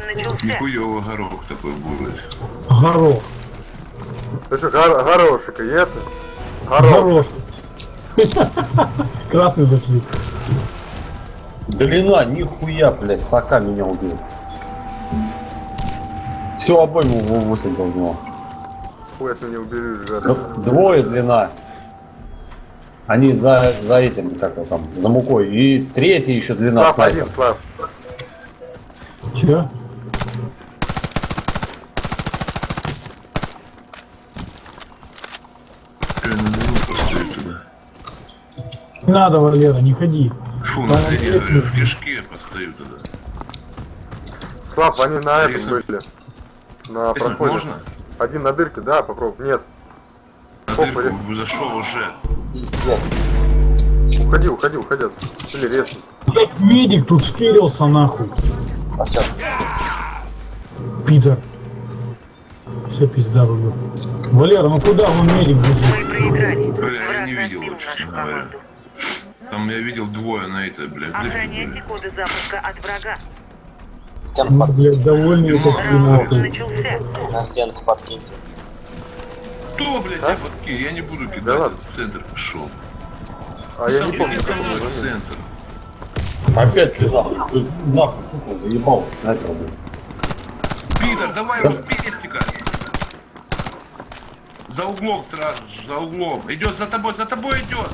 начался. Нихуёво горох такой будет. Горох. Ты что, горошек и это? Горох. Красный зашли. Длина, нихуя, блядь, сока меня убил. Всю обойму высадил в него. Хуй от меня убери, жара. Двое длина. Они за этим, как его там, за мукой. И третий еще длина Слав снайпер. один, Слав. Че? Поставить туда. Не надо, Валера, не ходи. Фу, Там на я есть говорю, в люди. кишке постою туда. Слав, они на этом Рисом. были. На Если проходе. можно? Один на дырке, да, попробуй. Нет. На Попа, дырку зашел уже. Уходи, уходи, уходи. Или резко. Блять, медик тут стырился нахуй. А все. Питер. Все пизда рулю. Валера, ну куда вон медик бежит? Мы проиграли. Бля, я Враг не видел, разбил честно нашу говоря. команду. Там я видел двое на это, блядь, дырке Охраняйте были. коды запуска от врага. Ну, блядь, довольные такие Раунд нахуй. начался. На стенку подкиньте. Кто, блядь, я подкинь? Я не буду кидать, ладно. в центр пошел. А я не помню, Иди со как мной его в звали. центр. Опять ты нахуй. Ты нахуй, сука, заебал снайпер, блядь. Питер, давай его с пестика. За углом сразу же, за углом. Идет за тобой идет.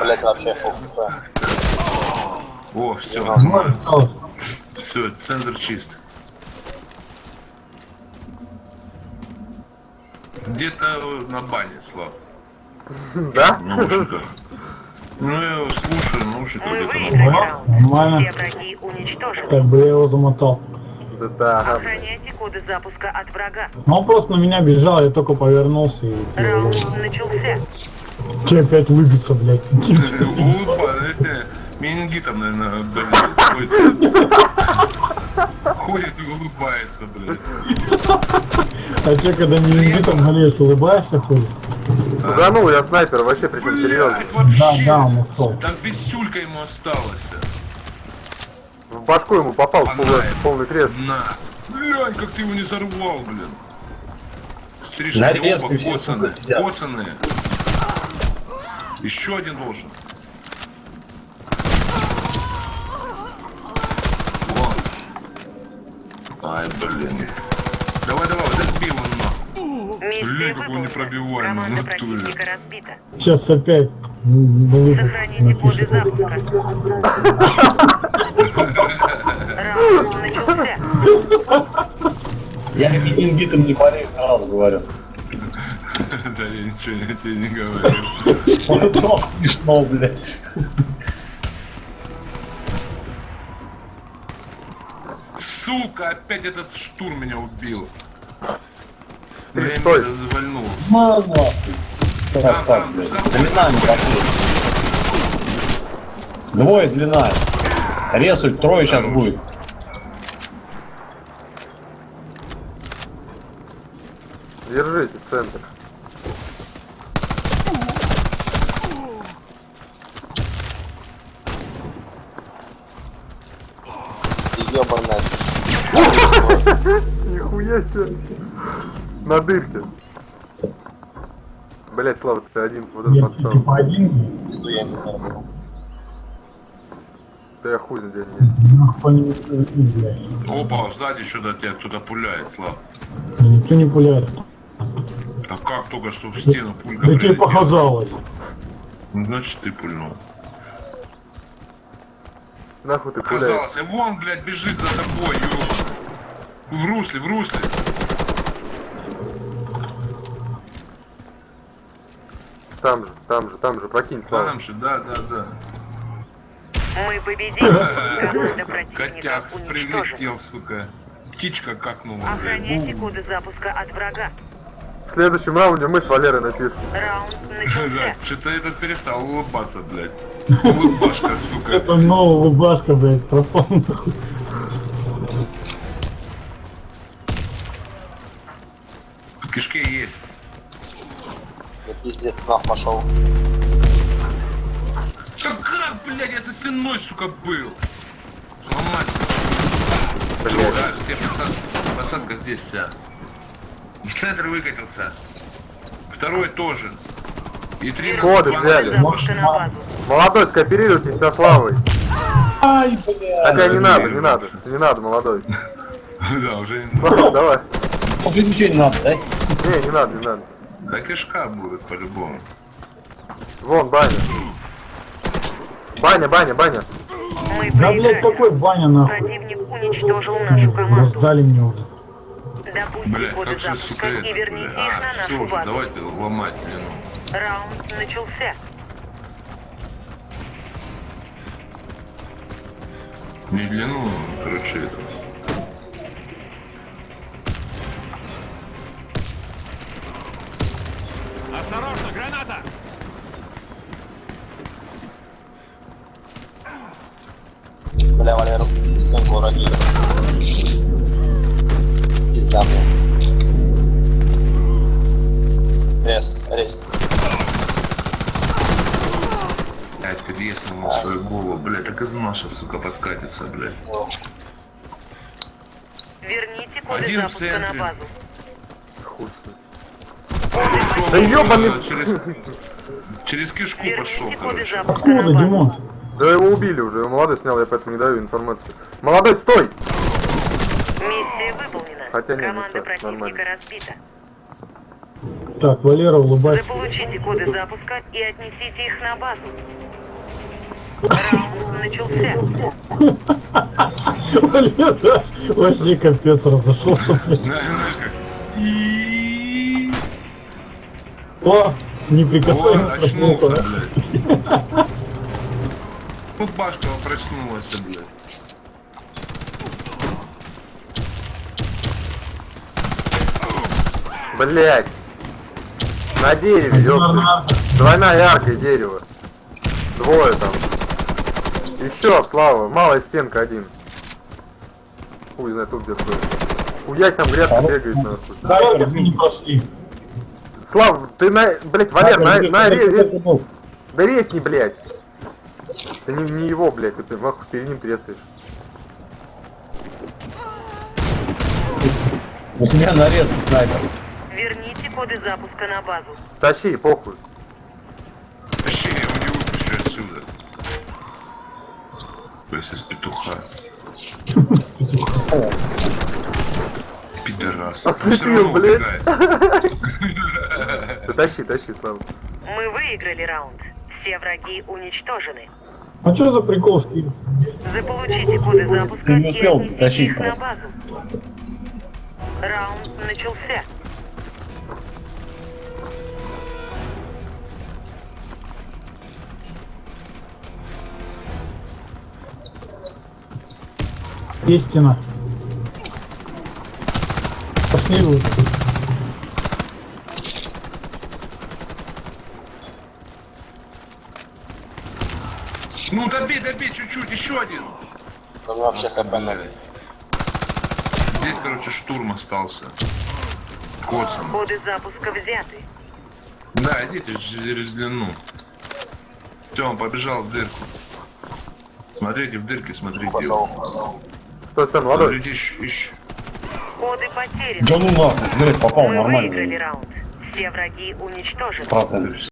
Блять, вообще фокус. О, все, Осталось. все, центр чист. Где-то на бане, Слав. Да? В наушниках. Ну, я слушаю наушниках Мы где-то на выиграли бане. раунд. Нормально. Все враги уничтожены. Как бы я его замотал. Да, да, ага. Охраняйте коды запуска от врага. Ну, он просто на меня бежал, я только повернулся и... Раунд начался. Тебе опять лыбится, блядь. Улыбается, менингитом, наверное, блядь, ходит и улыбается, блядь. А те, когда менингитом болеешь, улыбаешься, ходишь? Суганул я снайпер, вообще причем серьезно. Блядь, вообще. Да, он ушел. Там писюлька ему осталась. В башку ему попал в Она полный крест. На. Глянь, как ты его не зарвал, блин. Смотри, На что они резку оба все, коцаны. сука, сидят. Коцаны. Еще один должен. Вон. Ай, блин. Давай, забей его нахуй. Миссия Блин, какой выполнена. непробиваемый, Команда в натуре. противника разбита. Сейчас опять выход Сохраните коды напишет. запуска. Раунд начался. Я менингитом не болею, сразу говорю. Да я ничего тебе не говорю. Это просто смешно, блядь. Сука, опять этот штурм меня убил. Ты Я стой. меня завальнул. Нахуй. Так, там, блядь. заходи. Длина не пошли. Двое длина. Резать трое сейчас будет. Держите центр. Ебаная. Нихуя себе. На дырке. Блять, Слава, ты один, вот это Я подстава. типа один, Иду я не знаю. Да я хуй знает, где они есть. нахуй по нему прилетит, блядь. Опа, сзади что-то тебя кто-то пуляет, Слав. Никто не пуляет. А как только что в стену пулька Да тебе прилетела? показалось. Ну, значит, ты пульнул. Нахуй ты пуляешь. Оказалось, вон, блядь, бежит за тобой, ёб. В русле, в русле. Там же, прокинь, Слава. Там же, да. Мы победили. Команда противника Котяк уничтожена. прилетел, сука. Птичка какнула, блядь. Охраняйте коды запуска от врага. В следующем раунде мы с Валерой напишем. Раунд Да, начался. что-то этот перестал улыбаться, блядь. Улыбашка, сука. Это новая улыбашка, блядь, пропал нахуй. В кишке есть. Я пиздец, нах пошел. Да как, блядь, я за стеной, сука, был. Сломать. посадка здесь вся. В центр выкатился. Второй тоже. И 3 Коды на взяли. Коды запуска на базу. Молодой, скооперируйтесь со Славой. Ай, блядь. Хотя не надо, не надо. Не надо, молодой. Да, уже Слава, давай. Уже ничего не надо, да? Не надо, не надо. да кишка будет по-любому. Вон, баня. Баня, баня, баня. Мы Да, блядь, проиграли. какой баня нахуй. Противник уничтожил нашу команду. Раздали мне уже. Допустите Блять, коды как же, сука, запуска это, и верните блядь. их на А, все нашу уже, базу. давайте ломать, блин. Раунд начался. Не длину, короче, это. Осторожно, граната! Бля, Валеру, стенку уронили. Пизда, бля. Рез. Блять, ты резнул на свою голову, блять, так и знал, что, сука, подкатится, блять. Верните коды Один в запуска на центре. базу. Хуй с ним. Пошел, Да ёбаный- через кишку пошел, Верните коды короче. запуска на Откуда, базу. Димон? Да его убили уже, его молодой снял, я поэтому не даю информации. Молодой, стой! Миссия выполнена. Хотя не, не Команда стоит, противника нормально. разбита. Так, Валера, улыбайся. Заполучите коды запуска и отнесите их на базу. Раунд начался. Валера, вообще капец разошелся, блядь. Знаешь как? И О, вот, неприкасаемый очнулся, проснулся. блядь. Тут башка проснулась, блядь. Блять! На дереве, ёпта. Двойная арка и дерево. Двое там. Еще, Слава, малая стенка один. Хуй знает, тут где стоит. Хуять там грядка бегает нахуй. Да, мы не прошли. Слав, ты на... Блять, Валер, да резни, блять. Ты не его, блять, ты нахуй перед ним трясаешь. У тебя нарезку снайпер. Верните коды запуска на базу. Тащи, похуй. Вообще я его не выпущу отсюда. То есть из петуха. Пидорас. Ослепил, Всё равно блядь. убегает. Да тащи, Слава. Мы выиграли раунд. Все враги уничтожены. А что за прикол, Стив? Заполучите коды запуска Ты не и успел отнесите тащить их на просто. базу. Раунд начался. Есть стена. Пошли вы. Ну добей, чуть-чуть, еще один. У меня вообще хп на. Блядь. Здесь, короче, штурм остался. Коцан. Коды запуска взяты. Да, идите через длину. Все, он побежал в дырку. Смотрите в дырке, смотрите. Пошел. Стой, молодой. Смотрите, ищу. Коды потеряны. Да ну нахуй, блядь, попал Мы нормально. выиграли раунд. Все враги уничтожены. Процент.